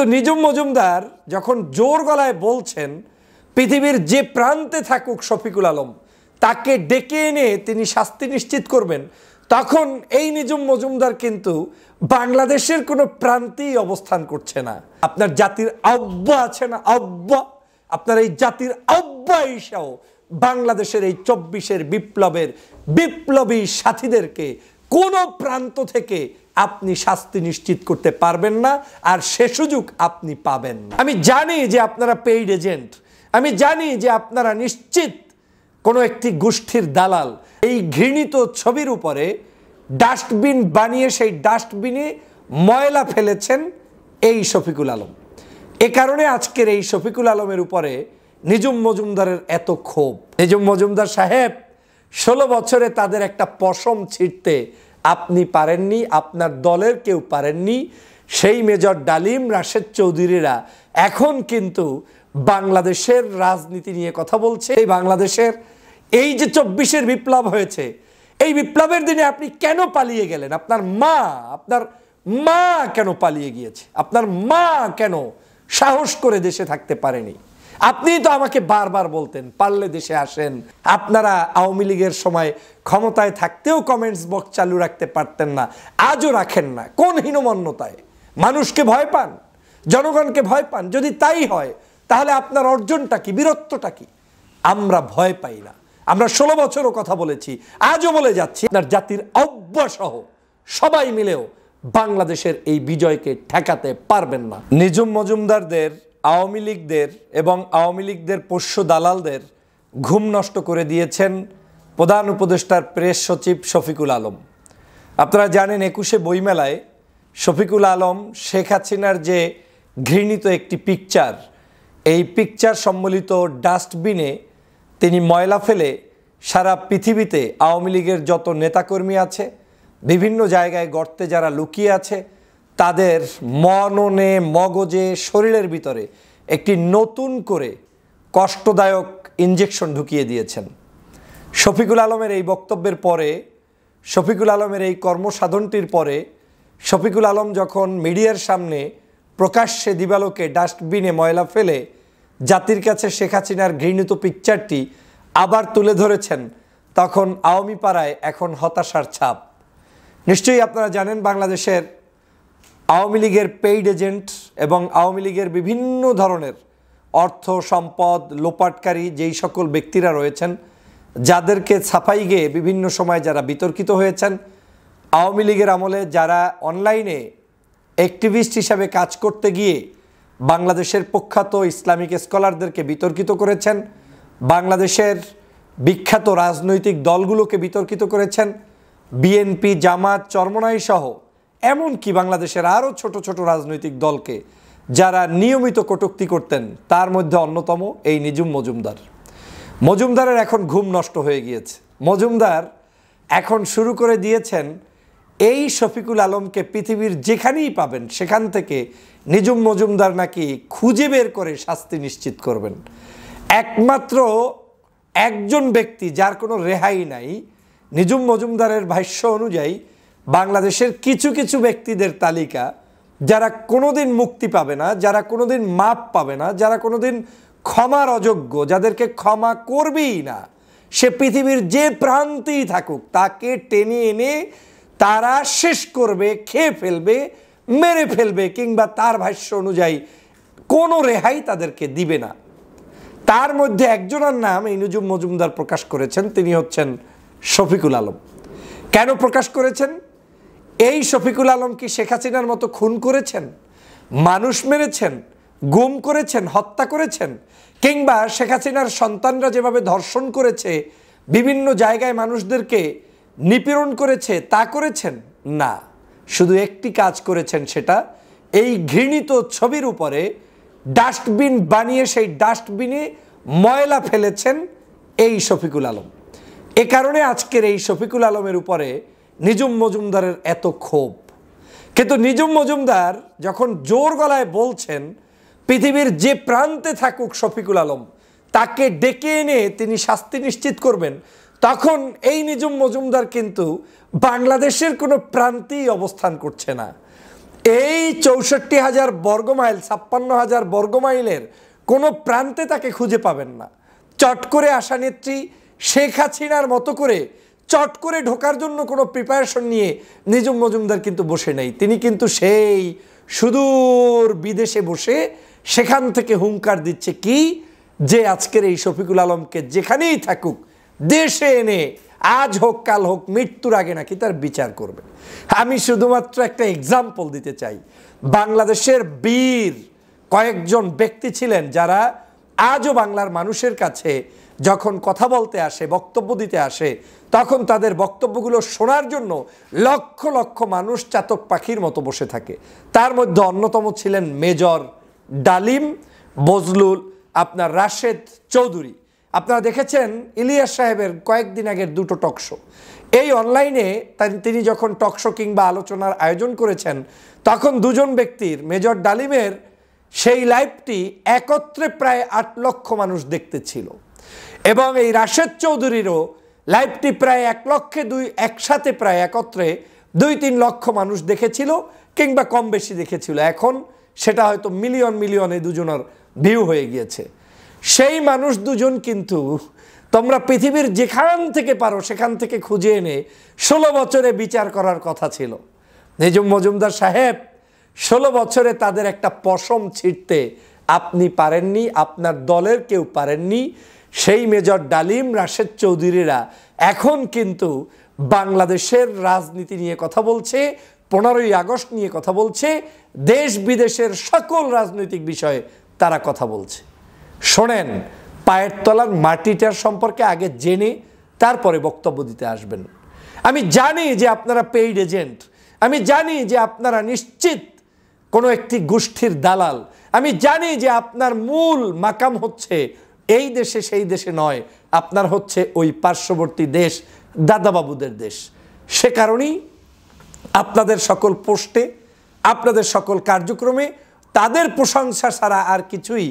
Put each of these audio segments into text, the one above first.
কিন্তু নিজুম মজুমদার যখন জোর গলায় বলছেন পৃথিবীর যে প্রান্তে থাকুক শফিকুল আলম তাকে ডেকে এনে তিনি শাস্তি নিশ্চিত করবেন, তখন এই নিজুম মজুমদার কিন্তু বাংলাদেশের কোনো প্রান্তেই অবস্থান করছে না। আপনার জাতির আব্বা আছে না, আব্বা, আপনার এই জাতির আব্বা ঈশাও বাংলাদেশের এই ২৪-এর বিপ্লবের বিপ্লবী সাথীদেরকে কোনো প্রান্ত থেকে আপনি শাস্তি নিশ্চিত করতে পারবেন না, আর সে সুযোগ আপনি পাবেন না। আমি জানি যে আপনারা পেইড এজেন্ট, আমি জানি যে আপনারা নিশ্চিত কোনো একটি গোষ্ঠীর দালাল। এই ঘৃণিত ছবির উপরে ডাস্টবিন বানিয়ে সেই ডাস্টবিনে ময়লা ফেলেছেন এই শফিকুল আলম। এ কারণে আজকের এই শফিকুল আলমের উপরে নিজুম মজুমদারের এত ক্ষোভ। নিজুম মজুমদার সাহেব, ১৬ বছরে তাদের একটা পশম ছিঁড়তে আপনি পারেননি, আপনার দলের কেউ পারেননি। সেই মেজর ডালিম, রাশেদ চৌধুরীরা এখন কিন্তু বাংলাদেশের রাজনীতি নিয়ে কথা বলছে। এই বাংলাদেশের এই যে ২৪-এর বিপ্লব হয়েছে, এই বিপ্লবের দিনে আপনি কেন পালিয়ে গেলেন? আপনার মা কেন পালিয়ে গিয়েছে? আপনার মা কেন সাহস করে দেশে থাকতে পারেনি? আপনি তো আমাকে বারবার বলতেন পারলে দেশে আসেন। আপনারা আওয়ামী লীগের সময় ক্ষমতায় থাকতেও কমেন্টস বক্স চালু রাখতে পারতেন না, আজও রাখেন না। কোন হীনমন্যতায়? মানুষকে ভয় পান, জনগণকে ভয় পান? যদি তাই হয় তাহলে আপনার অর্জনটা কি, বীরত্বটা কি? আমরা ভয় পাই না। আমরা ১৬ বছরও কথা বলেছি, আজও বলে যাচ্ছি, আপনার জাতির অব্যসহ সবাই মিলেও বাংলাদেশের এই বিজয়কে ঠেকাতে পারবেন না। নিজুম মজুমদারদের, আওয়ামী লীগদের এবং আওয়ামী লীগদের পোষ্য দালালদের ঘুম নষ্ট করে দিয়েছেন প্রধান উপদেষ্টার প্রেস সচিব শফিকুল আলম। আপনারা জানেন ২১শে বইমেলায় শফিকুল আলম শেখ হাসিনার যে ঘৃণিত একটি পিকচার, এই পিকচার সম্বলিত ডাস্টবিনে তিনি ময়লা ফেলে সারা পৃথিবীতে আওয়ামী লীগের যত নেতাকর্মী আছে, বিভিন্ন জায়গায় গর্তে যারা লুকিয়ে আছে, তাদের মননে, মগজে, শরীরের ভিতরে একটি নতুন করে কষ্টদায়ক ইনজেকশন ঢুকিয়ে দিয়েছেন। শফিকুল আলমের এই বক্তব্যের পরে, শফিকুল আলমের এই কর্মসাধনটির পরে, শফিকুল আলম যখন মিডিয়ার সামনে প্রকাশ্যে দিবালোকে ডাস্টবিনে ময়লা ফেলে জাতির কাছে শেখ হাসিনার ঘৃণিত পিকচারটি আবার তুলে ধরেছেন, তখন আওয়ামী পাড়ায় এখন হতাশার ছাপ। নিশ্চয়ই আপনারা জানেন বাংলাদেশের আওয়ামী লীগের পেইড এজেন্ট এবং আওয়ামী লীগের বিভিন্ন ধরনের অর্থ সম্পদ লোপাটকারী যেই সকল ব্যক্তিরা রয়েছেন, যাদেরকে ছাপাই গিয়ে বিভিন্ন সময় যারা বিতর্কিত হয়েছেন, আওয়ামী লীগের আমলে যারা অনলাইনে অ্যাক্টিভিস্ট হিসাবে কাজ করতে গিয়ে বাংলাদেশের প্রখ্যাত ইসলামিক স্কলারদেরকে বিতর্কিত করেছেন, বাংলাদেশের বিখ্যাত রাজনৈতিক দলগুলোকে বিতর্কিত করেছেন, বিএনপি, জামাত, চরমনাই সহ এমনকি বাংলাদেশের আরও ছোট ছোট রাজনৈতিক দলকে যারা নিয়মিত কটূক্তি করতেন, তার মধ্যে অন্যতম এই নিজুম মজুমদার। মজুমদারের এখন ঘুম নষ্ট হয়ে গিয়েছে। মজুমদার এখন শুরু করে দিয়েছেন এই শফিকুল আলমকে পৃথিবীর যেখানেই পাবেন সেখান থেকে নিজুম মজুমদার নাকি খুঁজে বের করে শাস্তি নিশ্চিত করবেন। একমাত্র একজন ব্যক্তি যার কোনো রেহাই নাই, নিজুম মজুমদারের ভাষ্য অনুযায়ী বাংলাদেশের কিছু কিছু ব্যক্তিদের তালিকা যারা কোনোদিন মুক্তি পাবে না, যারা কোনোদিন মাপ পাবে না, যারা কোনোদিন ক্ষমার অযোগ্য, যাদেরকে ক্ষমা করবেই না, সে পৃথিবীর যে প্রান্তেই থাকুক তাকে টেনে এনে তারা শেষ করবে, খেয়ে ফেলবে, মেরে ফেলবে, কিংবা তার ভাষ্য অনুযায়ী কোনো রেহাই তাদেরকে দিবে না। তার মধ্যে একজনের নাম এই নিজুম মজুমদার প্রকাশ করেছেন, তিনি হচ্ছেন শফিকুল আলম। কেন প্রকাশ করেছেন? এই শফিকুল আলম কি শেখ হাসিনার মতো খুন করেছেন, মানুষ মেরেছেন, গুম করেছেন, হত্যা করেছেন, কিংবা শেখ হাসিনার সন্তানরা যেভাবে ধর্ষণ করেছে, বিভিন্ন জায়গায় মানুষদেরকে নিপীড়ন করেছে, তা করেছেন? না, শুধু একটি কাজ করেছেন, সেটা এই ঘৃণিত ছবির উপরে ডাস্টবিন বানিয়ে সেই ডাস্টবিনে ময়লা ফেলেছেন এই শফিকুল আলম। এ কারণে আজকের এই শফিকুল আলমের উপরে নিজুম মজুমদারের এত ক্ষোভ। কিন্তু নিজুম মজুমদার যখন জোর গলায় বলছেন পৃথিবীর যে প্রান্তে থাকুক শফিকুল আলম তাকে ডেকে এনে তিনি শাস্তি নিশ্চিত করবেন, তখন এই নিজুম মজুমদার কিন্তু বাংলাদেশের কোনো প্রান্তেই অবস্থান করছে না। এই ৬৪,০০০ বর্গমাইল ৫৬,০০০ বর্গমাইলের কোনো প্রান্তে তাকে খুঁজে পাবেন না। চট করে আসা নেত্রী শেখ হাসিনার মতো করে চট করে ঢোকার জন্য কোনো প্রিপারেশন নিয়ে নিজুম মজুমদার কিন্তু বসে নেই। তিনি কিন্তু সেই সুদূর বিদেশে বসে সেখান থেকে হুঙ্কার দিচ্ছে কি, যে আজকের এই শফিকুল আলমকে যেখানেই থাকুক দেশে এনে আজ হোক কাল হোক মৃত্যুর আগে নাকি তার বিচার করবে। আমি শুধুমাত্র একটা এক্সাম্পল দিতে চাই। বাংলাদেশের বীর কয়েকজন ব্যক্তি ছিলেন যারা আজও বাংলার মানুষের কাছে যখন কথা বলতে আসে, বক্তব্য দিতে আসে, তখন তাদের বক্তব্যগুলো শোনার জন্য লক্ষ লক্ষ মানুষ চাতক পাখির মতো বসে থাকে। তার মধ্যে অন্যতম ছিলেন মেজর ডালিম, বজলুল, আপনার রাশেদ চৌধুরী। আপনারা দেখেছেন ইলিয়াস সাহেবের কয়েকদিন আগের দুটো টকশো। এই অনলাইনে তিনি যখন টকশো কিংবা আলোচনার আয়োজন করেছেন, তখন দুজন ব্যক্তির, মেজর ডালিমের সেই লাইভটি একত্রে প্রায় ৮ লক্ষ মানুষ দেখতে ছিল, এবং এই রাশেদ চৌধুরীরও লাইভটি প্রায় ১ লক্ষে একসাথে প্রায় একত্রে ২-৩ লক্ষ মানুষ দেখেছিল কিংবা কম বেশি দেখেছিল। এখন সেটা হয়তো মিলিয়ন মিলিয়নে দুজনের ভিউ হয়ে গিয়েছে। সেই মানুষ দুজন কিন্তু তোমরা পৃথিবীর যেখান থেকে পারো সেখান থেকে খুঁজে এনে ১৬ বছরে বিচার করার কথা ছিল। নিজুম মজুমদার সাহেব ১৬ বছরে তাদের একটা পশম ছিঁড়তে আপনি পারেননি, আপনার দলের কেউ পারেননি। সেই মেজর ডালিম, রাশেদ চৌধুরীরা এখন কিন্তু বাংলাদেশের রাজনীতি নিয়ে কথা বলছে, ১৫ই আগস্ট নিয়ে কথা বলছে, দেশ বিদেশের সকল রাজনৈতিক বিষয়ে তারা কথা বলছে। শোনেন, পায়ের তলার মাটিটার সম্পর্কে আগে জেনে তারপরে বক্তব্য দিতে আসবেন। আমি জানি যে আপনারা পেইড এজেন্ট, আমি জানি যে আপনারা নিশ্চিত কোনো একটি গোষ্ঠীর দালাল, আমি জানি যে আপনার মূল মাকাম হচ্ছে এই দেশে সেই দেশে নয়, আপনার হচ্ছে ওই পার্শ্ববর্তী দেশ, দাদাবাবুদের দেশ। সে কারণেই আপনাদের সকল পোস্টে, আপনাদের সকল কার্যক্রমে তাদের প্রশংসা ছাড়া আর কিছুই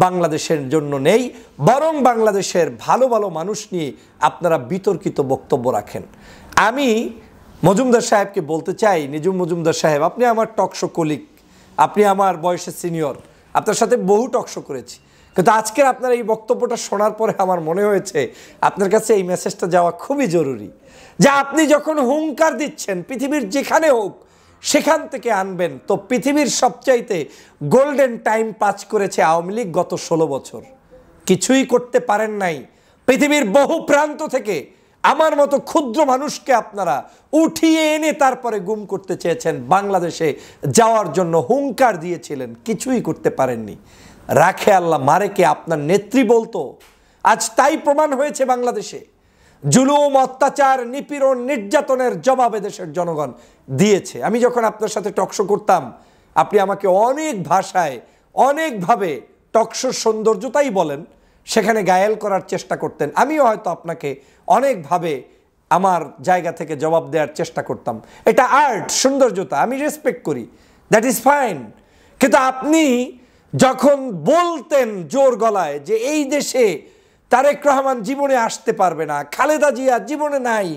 বাংলাদেশের জন্য নেই, বরং বাংলাদেশের ভালো ভালো মানুষ নিয়ে আপনারা বিতর্কিত বক্তব্য রাখেন। আমি মজুমদার সাহেবকে বলতে চাই, নিজুম মজুমদার সাহেব, আপনি আমার টকশো কলিগ, আপনি আমার বয়সের সিনিয়র, আপনার সাথে বহু টকশো করেছি, কিন্তু আজকের আপনার এই বক্তব্যটা শোনার পরে আমার মনে হয়েছে আপনার কাছে এই মেসেজটা যাওয়া খুবই জরুরি, যে আপনি যখন হুঙ্কার দিচ্ছেন পৃথিবীর যেখানে হোক সেখান থেকে আনবেন, তো পৃথিবীর সবচাইতে গোল্ডেন টাইম পাস করেছে আওয়ামী লীগ গত ১৬ বছর, কিছুই করতে পারেন নাই। পৃথিবীর বহু প্রান্ত থেকে আমার মতো ক্ষুদ্র মানুষকে আপনারা উঠিয়ে এনে তারপরে গুম করতে চেয়েছেন, বাংলাদেশে যাওয়ার জন্য হুঙ্কার দিয়েছিলেন, কিছুই করতে পারেননি। রাখে আল্লাহ মারে কে আপনার নেত্রী বলতো, আজ তাই প্রমাণ হয়েছে বাংলাদেশে। জুলুম, অত্যাচার, নিপীড়ন, নির্যাতনের জবাবে দেশের জনগণ দিয়েছে। আমি যখন আপনার সাথে টকশো করতাম, আপনি আমাকে অনেক ভাষায় অনেকভাবে টকশোর সৌন্দর্যতাই বলেন, সেখানে গায়েল করার চেষ্টা করতেন। আমিও হয়তো আপনাকে অনেকভাবে আমার জায়গা থেকে জবাব দেওয়ার চেষ্টা করতাম। এটা আর্ট, সৌন্দর্যতা, আমি রেসপেক্ট করি, দ্যাট ইজ ফাইন। কিন্তু আপনি যখন বলতেন জোর গলায় যে এই দেশে তারেক রহমান জীবনে আসতে পারবে না, খালেদা জিয়া জীবনে নাই,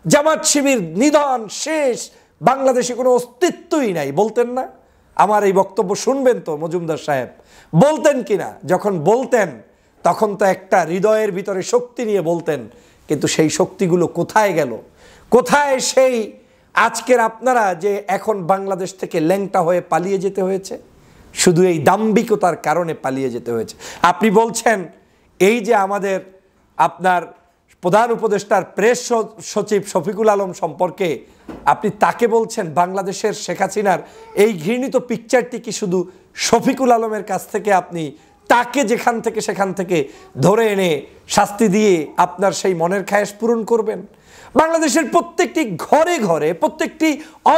জামাত শিবির নিধন শেষ, বাংলাদেশে কোনো অস্তিত্বই নাই, বলতেন না? আমার এই বক্তব্য শুনবেন তো মজুমদার সাহেব, বলতেন কিনা? যখন বলতেন তখন তো একটা হৃদয়ের ভিতরে শক্তি নিয়ে বলতেন, কিন্তু সেই শক্তিগুলো কোথায় গেল? কোথায় সেই আজকের আপনারা যে এখন বাংলাদেশ থেকে ল্যাংটা হয়ে পালিয়ে যেতে হয়েছে? শুধু এই দাম্ভিকতার কারণে পালিয়ে যেতে হয়েছে। আপনি বলছেন এই যে আমাদের আপনার প্রধান উপদেষ্টার প্রেস সচিব শফিকুল আলম সম্পর্কে আপনি তাকে বলছেন বাংলাদেশের শেখ হাসিনার এই ঘৃণিত পিকচারটি কি শুধু শফিকুল আলমের কাছ থেকে আপনি তাকে যেখান থেকে সেখান থেকে ধরে এনে শাস্তি দিয়ে আপনার সেই মনের খায়েশ পূরণ করবেন? বাংলাদেশের প্রত্যেকটি ঘরে ঘরে, প্রত্যেকটি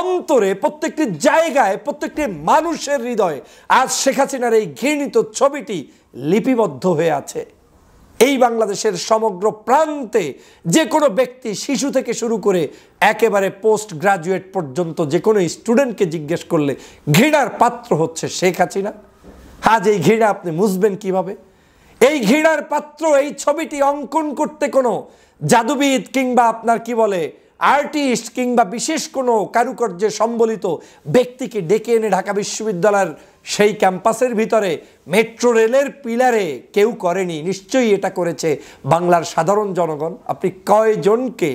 অন্তরে, প্রত্যেকটি জায়গায়, প্রত্যেকটি মানুষের হৃদয়ে আজ শেখ হাসিনার এই ঘৃণিত ছবিটি লিপিবদ্ধ হয়ে আছে। এই বাংলাদেশের সমগ্র প্রান্তে যে কোনো ব্যক্তি, শিশু থেকে শুরু করে একেবারে পোস্ট গ্রাজুয়েট পর্যন্ত যে কোনো স্টুডেন্টকে জিজ্ঞেস করলে ঘৃণার পাত্র হচ্ছে শেখ হাসিনা। আজ এই ঘৃণা আপনি মুছবেন কিভাবে? এই ঘৃণার পাত্র, এই ছবিটি অঙ্কন করতে কোনো জাদুবিদ কিংবা আপনার কি বলে আর্টিস্ট কিংবা বিশেষ কোনো কারুকার্যে সম্বলিত ব্যক্তিকে ডেকে এনে ঢাকা বিশ্ববিদ্যালয়ের সেই ক্যাম্পাসের ভিতরে মেট্রো রেলের পিলারে কেউ করেনি, নিশ্চয়ই এটা করেছে বাংলার সাধারণ জনগণ। আপনি কয়জনকে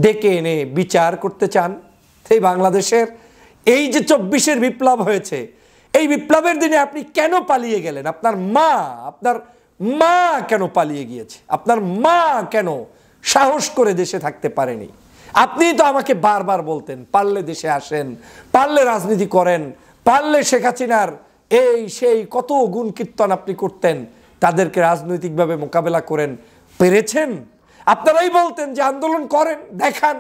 ডেকে এনে বিচার করতে চান? এই বাংলাদেশের এই যে 24-এর বিপ্লব হয়েছে, এই বিপ্লবের দিনে আপনি কেন পালিয়ে গেলেন? আপনার মা কেন পালিয়ে গিয়েছে? আপনার মা কেন সাহস করে দেশে থাকতে পারেনি? আপনি তো আমাকে বারবার বলতেন, পারলে দেশে আসেন, পারলে রাজনীতি করেন, পারলে শেখ হাসিনার এই সেই কত গুণ কীর্তন আপনি করতেন, তাদেরকে রাজনৈতিকভাবে মোকাবেলা করেন। পেরেছেন? আপনারাই বলতেন যে আন্দোলন করেন, দেখান।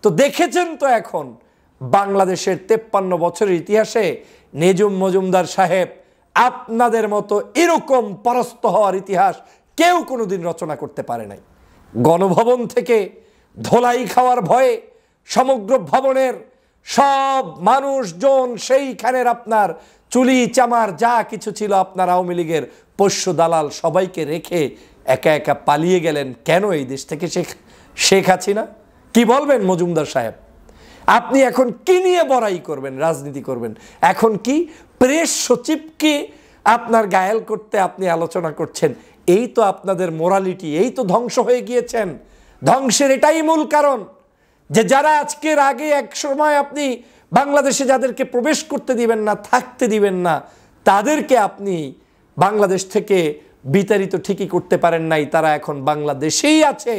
তো দেখেছেন তো এখন বাংলাদেশের 53 বছরের ইতিহাসে নিঝুম মজুমদার সাহেব আপনাদের মতো এরকম পরাস্ত হওয়ার ইতিহাস কেউ কোনোদিন রচনা করতে পারে নাই। গণভবন থেকে ধোলাই খাওয়ার ভয়ে সমগ্র ভবনের সব মানুষজন, সেইখানের আপনার চুলি চামার যা কিছু ছিল আপনার আওয়ামী লীগের পোষ্য দালাল সবাইকে রেখে একা একা পালিয়ে গেলেন কেন এই দেশ থেকে? শেখ হাসিনা কি বলবেন মজুমদার সাহেব? আপনি এখন কি নিয়ে বড়াই করবেন, রাজনীতি করবেন? এখন কি প্রেস সচিবকে আপনার ঘায়েল করতে আপনি আলোচনা করছেন? এই তো আপনাদের মোরালিটি, এই তো ধ্বংস হয়ে গিয়েছেন। ধ্বংসের এটাই মূল কারণ যে যারা আজকের আগে এক সময় আপনি বাংলাদেশে যাদেরকে প্রবেশ করতে দিবেন না, থাকতে দিবেন না, তাদেরকে আপনি বাংলাদেশ থেকে বিতাড়িত ঠিকই করতে পারেন নাই, তারা এখন বাংলাদেশেই আছে।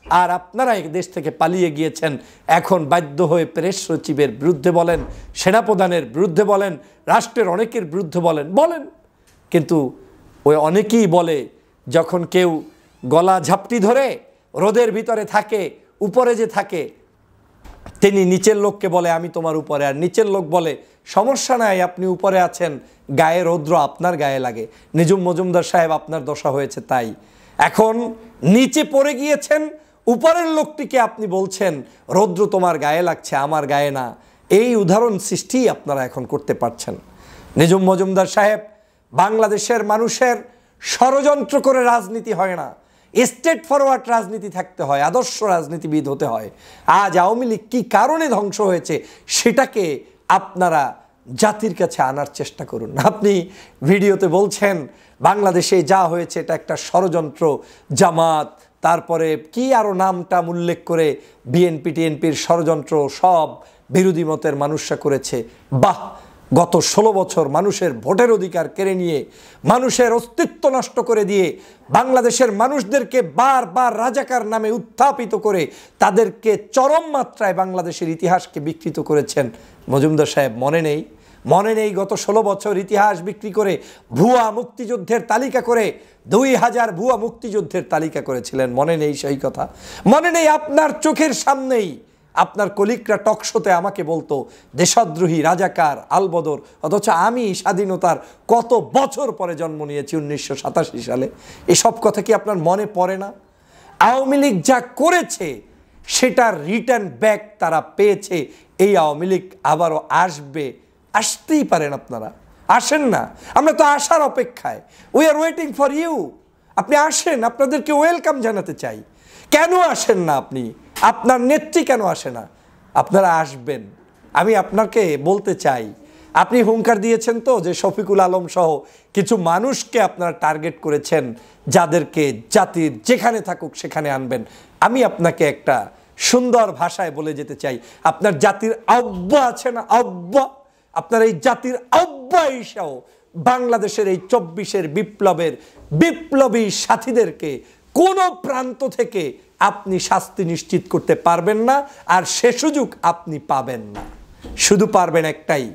আর আপনারা এই দেশ থেকে পালিয়ে গিয়েছেন। এখন বাধ্য হয়ে প্রেস সচিবের বিরুদ্ধে বলেন, সেনাপ্রধানের বিরুদ্ধে বলেন, রাষ্ট্রের অনেকের বিরুদ্ধে বলেন। কিন্তু ওই অনেকেই বলে যখন কেউ গলা ঝাপটি ধরে রোদের ভিতরে থাকে, উপরে যে থাকে, তিনি নিচের লোককে বলে আমি তোমার উপরে, আর নিচের লোক বলে সমস্যা নাই আপনি উপরে আছেন, গায়ে রৌদ্র আপনার গায়ে লাগে। নিঝুম মজুমদার সাহেব আপনার দশা হয়েছে তাই। এখন নিচে পড়ে গিয়েছেন, উপরের লোকটিকে আপনি বলছেন রৌদ্র তোমার গায়ে লাগছে, আমার গায়ে না। এই উদাহরণ সৃষ্টি আপনারা এখন করতে পারছেন। নিঝুম মজুমদার সাহেব, বাংলাদেশের মানুষের ষড়যন্ত্র করে রাজনীতি হয় না, স্টেট ফরওয়ার্ড রাজনীতি থাকতে হয়, আদর্শ রাজনীতিবিদ হতে হয়। আজ আওয়ামী লীগ কী কারণে ধ্বংস হয়েছে সেটাকে আপনারা জাতির কাছে আনার চেষ্টা করুন। আপনি ভিডিওতে বলছেন বাংলাদেশে যা হয়েছে এটা একটা ষড়যন্ত্র, জামাত, তারপরে কি আরও নামটা উল্লেখ করে বিএনপি টিএনপির ষড়যন্ত্র, সব বিরোধী মতের মানুষরা করেছে। বাহ, গত 16 বছর মানুষের ভোটের অধিকার কেড়ে নিয়ে, মানুষের অস্তিত্ব নষ্ট করে দিয়ে, বাংলাদেশের মানুষদেরকে বারবার রাজাকার নামে উত্থাপিত করে তাদেরকে চরম মাত্রায় বাংলাদেশের ইতিহাসকে বিকৃত করেছেন। মজুমদার সাহেব মনে নেই গত 16 বছর ইতিহাস বিক্রি করে ভুয়া মুক্তিযুদ্ধের তালিকা করে 2000 ভুয়া মুক্তিযুদ্ধের তালিকা করেছিলেন? মনে নেই সেই কথা? মনে নেই আপনার চোখের সামনেই আপনার কলিগরা টকশোতে আমাকে বলতো দেশদ্রোহী, রাজাকার, আলবদর, অথচ আমি স্বাধীনতার কত বছর পরে জন্ম নিয়েছি, 1987 সালে। এসব কথা কি আপনার মনে পড়ে না? আওয়ামী লীগ যা করেছে সেটার রিটার্ন ব্যাক তারা পেয়েছে। এই আওয়ামী লীগ আবারও আসবে, আসতেই পারেন আপনারা, আসেন না, আমরা তো আসার অপেক্ষায়, we are waiting for you. আপনি আসেন, আপনাদেরকে ওয়েলকাম জানাতে চাই। কেন আসেন না আপনি? আপনার নেত্রী কেন আসে না? আপনারা আসবেন। আমি আপনাকে বলতে চাই, আপনি হুঙ্কার দিয়েছেন তো যে শফিকুল আলম সহ কিছু মানুষকে আপনারা টার্গেট করেছেন, যাদেরকে জাতির যেখানে থাকুক সেখানে আনবেন। আমি আপনাকে একটা সুন্দর ভাষায় বলে যেতে চাই, আপনার জাতির আব্বা আছে না, আব্বা, আপনার এই জাতির আব্বা হিসাও বাংলাদেশের এই 24-এর বিপ্লবের বিপ্লবী সাথীদেরকে কোনো প্রান্ত থেকে আপনি শাস্তি নিশ্চিত করতে পারবেন না, আর সে সুযোগ আপনি পাবেন না। শুধু পারবেন একটাই,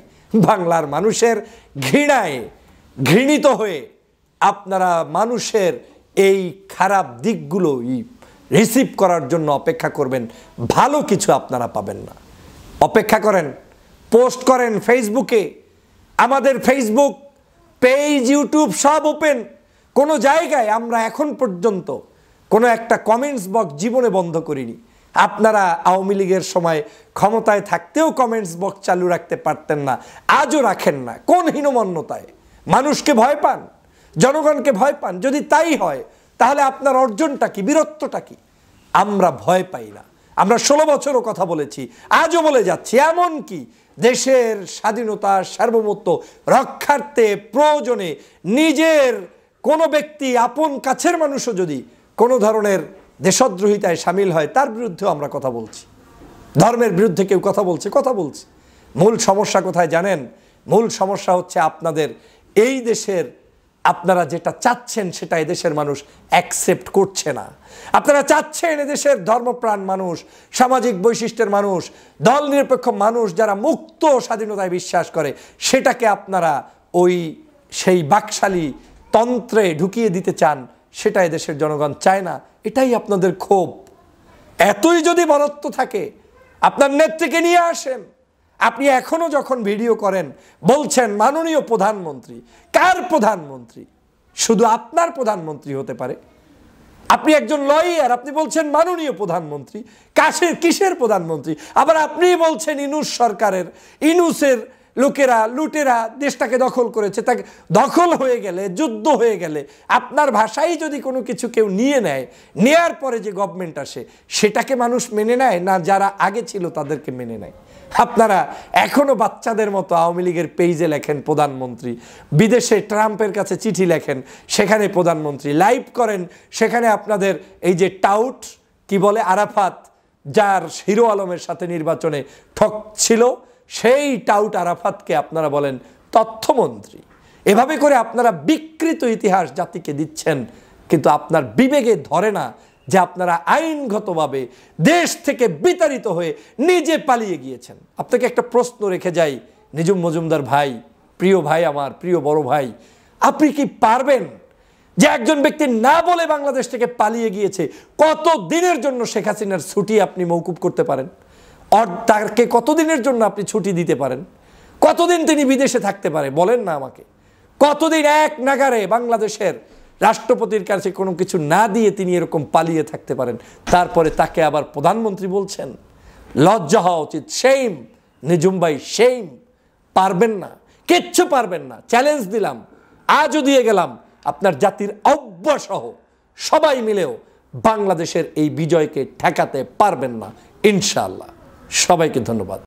বাংলার মানুষের ঘৃণায় ঘৃণিত হয়ে আপনারা মানুষের এই খারাপ দিকগুলো রিসিভ করার জন্য অপেক্ষা করবেন। ভালো কিছু আপনারা পাবেন না। অপেক্ষা করেন, পোস্ট করেন ফেসবুকে, আমাদের ফেসবুক পেজ, ইউটিউব সব ওপেন। কোনো জায়গায় আমরা এখন পর্যন্ত কোনো একটা কমেন্টস বক্স জীবনে বন্ধ করিনি। আপনারা আওয়ামী লীগের সময় ক্ষমতায় থাকতেও কমেন্টস বক্স চালু রাখতে পারতেন না, আজও রাখেন না। কোন হীনমন্যতায়? মানুষকে ভয় পান, জনগণকে ভয় পান? যদি তাই হয় তাহলে আপনার অর্জনটা কি, বীরত্বটা কি? আমরা ভয় পাই না, আমরা 16 বছরও কথা বলেছি, আজও বলে যাচ্ছি। এমনকি দেশের স্বাধীনতা সার্বভৌমত্ব রক্ষার্থে প্রয়োজনে নিজের কোনো ব্যক্তি, আপন কাছের মানুষও যদি কোনো ধরনের দেশদ্রোহিতায় সামিল হয়, তার বিরুদ্ধেও আমরা কথা বলছি। ধর্মের বিরুদ্ধে কেউ কথা বলছে, কথা বলছি। মূল সমস্যা কোথায় জানেন? মূল সমস্যা হচ্ছে আপনাদের এই দেশের, আপনারা যেটা চাচ্ছেন সেটা এদেশের মানুষ অ্যাকসেপ্ট করছে না। আপনারা চাচ্ছেন এদেশের ধর্মপ্রাণ মানুষ, সামাজিক বৈশিষ্ট্যের মানুষ, দল নিরপেক্ষ মানুষ যারা মুক্ত স্বাধীনতায় বিশ্বাস করে, সেটাকে আপনারা সেই বাকশালী তন্ত্রে ঢুকিয়ে দিতে চান। সেটা এদেশের জনগণ চায় না। এটাই আপনাদের ক্ষোভ। এতই যদি বরত্ব থাকে, আপনার নেত্রীকে নিয়ে আসেন। আপনি এখনো যখন ভিডিও করেন বলছেন মাননীয় প্রধানমন্ত্রী। কার প্রধানমন্ত্রী? শুধু আপনার প্রধানমন্ত্রী হতে পারে। আপনি একজন লয়ার, আপনি বলছেন মাননীয় প্রধানমন্ত্রী। কিসের প্রধানমন্ত্রী? আবার আপনি বলছেন ইনুস সরকারের, ইনুসের লোকেরা, লুটেরা দেশটাকে দখল করেছে। তাকে দখল হয়ে গেলে, যুদ্ধ হয়ে গেলে, আপনার ভাষায় যদি কোনো কিছু কেউ নিয়ে নেয়, নেয়ার পরে যে গভর্নমেন্ট আসে, সেটাকে মানুষ মেনে নেয় না যারা আগে ছিল তাদেরকে মেনে নেয়? আপনারা এখনো বাচ্চাদের মতো আওয়ামী লীগের পেজে লেখেন প্রধানমন্ত্রী, বিদেশে ট্রাম্পের কাছে চিঠি লেখেন, সেখানে প্রধানমন্ত্রী, লাইভ করেন, সেখানে আপনাদের এই যে টাউট কি বলে আরাফাত, যার হিরো আলমের সাথে নির্বাচনে ঠক ছিল, সেই টাউট আরাফাতকে আপনারা বলেন তথ্যমন্ত্রী। এভাবে করে আপনারা বিকৃত ইতিহাস জাতিকে দিচ্ছেন, কিন্তু আপনার বিবেকে ধরে না যে আপনারা আইনগতভাবে দেশ থেকে বিতাড়িত হয়ে নিজে পালিয়ে গিয়েছেন। আপনাকে একটা প্রশ্ন রেখে যাই, নিজুম মজুমদার ভাই, প্রিয় ভাই, আমার প্রিয় বড় ভাই, আপনি কি পারবেন যে একজন ব্যক্তি না বলে বাংলাদেশ থেকে পালিয়ে গিয়েছে, কত দিনের জন্য শেখ হাসিনার ছুটি আপনি মওকুফ করতে পারেন? তাকে কতদিনের জন্য আপনি ছুটি দিতে পারেন? কতদিন তিনি বিদেশে থাকতে পারে বলেন না আমাকে? কতদিন এক নাগারে বাংলাদেশের রাষ্ট্রপতির কাছে কোনো কিছু না দিয়ে তিনি এরকম পালিয়ে থাকতে পারেন? তারপরে তাকে আবার প্রধানমন্ত্রী বলছেন। লজ্জা হওয়া উচিত। সেইম নিজুম ভাই, সেইম। পারবেন না, কিচ্ছু পারবেন না। চ্যালেঞ্জ দিলাম, আজও দিয়ে গেলাম, আপনার জাতির অব্যসহ সবাই মিলেও বাংলাদেশের এই বিজয়কে ঠেকাতে পারবেন না ইনশাআল্লাহ। সবাইকে ধন্যবাদ।